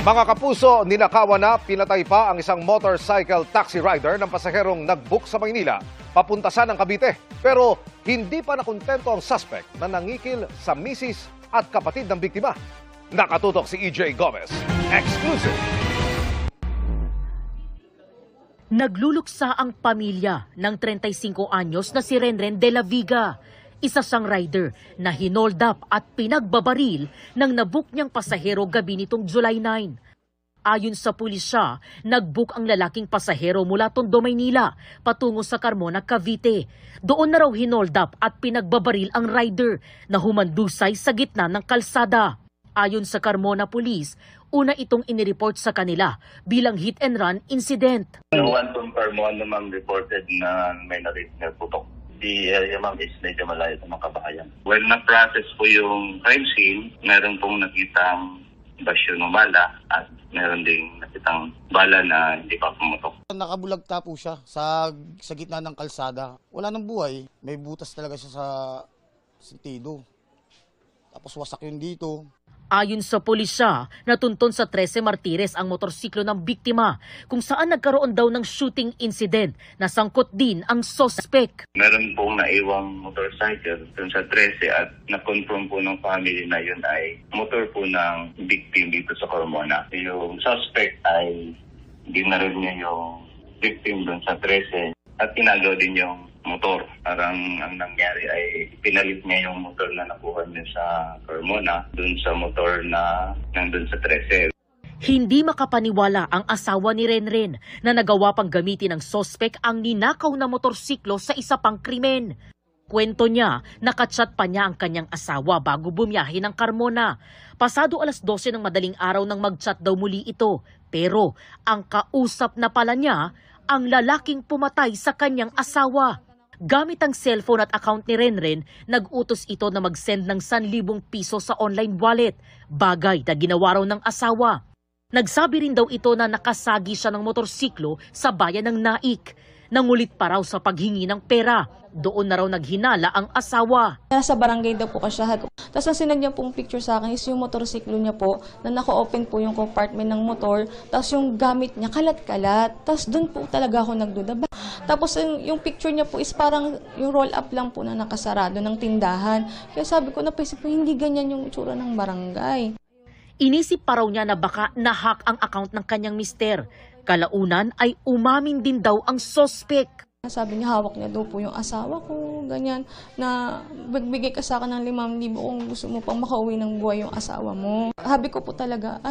Mga kapuso, ninakawan na pinatay pa ang isang motorcycle taxi rider ng pasaherong nag-book sa Maynila papuntasan ng Cavite. Pero hindi pa nakontento ang suspect na nangikil sa misis at kapatid ng biktima. Nakatutok si EJ Gomez. Exclusive! Nagluluksa ang pamilya ng 35 anyos na si Renren de la Viga. Isa siyang rider na hinold up at pinagbabaril ng nabook niyang pasahero gabi nitong July 9. Ayon sa pulisya, nagbook ang lalaking pasahero mula Tondo, Maynila patungo sa Carmona, Cavite. Doon na raw hinold up at pinagbabaril ang rider na humandusay sa gitna ng kalsada. Ayon sa Carmona Police, una itong inireport sa kanila bilang hit and run incident. No one confirmed, one naman reported na may narinig na putok. Si area ma'am is medyo malayo sa mga kabahayan. When na-process po yung crime scene, meron pong nakitang basyo ng bala at meron ding nakitang bala na hindi pa pumutok. Nakabulagta po siya sa gitna ng kalsada. Wala nang buhay. May butas talaga siya sa sentido. Tapos wasak yun dito. Ayon sa pulisya, natunton sa 13 Martires ang motorsiklo ng biktima kung saan nagkaroon daw ng shooting incident na sangkot din ang suspect. Meron pong naiwang motorcycle dun sa 13 at na-confirm po ng family na yun ay motor po ng victim dito sa Carmona. Yung suspect ay dinarin niya yung victim dun sa 13 at tinagaw din yung motor. Parang ang nangyari ay pinalit niya yung motor na nakuha niya sa Carmona dun sa motor na nandun sa 13. Hindi makapaniwala ang asawa ni Renren na nagawa pang gamitin ng suspect ang ninakaw na motorsiklo sa isa pang krimen. Kwento niya, nakachat pa niya ang kanyang asawa bago bumiyahe ng Carmona. Pasado alas 12 ng madaling araw nang mag-chat daw muli ito. Pero ang kausap na pala niya, ang lalaking pumatay sa kanyang asawa. Gamit ang cellphone at account ni Renren, nag-utos ito na mag-send ng 1,000 piso sa online wallet, bagay na ginawa raw ng asawa. Nagsabi rin daw ito na nakasagi siya ng motorsiklo sa bayan ng Naik. Nangulit pa raw sa paghingi ng pera. Doon na raw naghinala ang asawa. Nasa barangay daw po kasyahan. Tapos ang sinend niya pong picture sa akin is yung motorsiklo niya po, na naka-open po yung compartment ng motor, tapos yung gamit niya kalat-kalat. Tapos doon po talaga ako nagduda. Tapos yung picture niya po is parang yung roll up lang po na nakasarado ng tindahan. Kaya sabi ko, napaisip ko, hindi ganyan yung itsura ng barangay. Inisip pa raw niya na baka nahack ang account ng kanyang mister. Kalaunan ay umamin din daw ang suspect. Sabi niya, hawak niya daw po yung asawa ko, ganyan, na magbigay ka sa akin ng 5,000 kung gusto mo pang makauwi ng buhay yung asawa mo. Habi ko po talaga,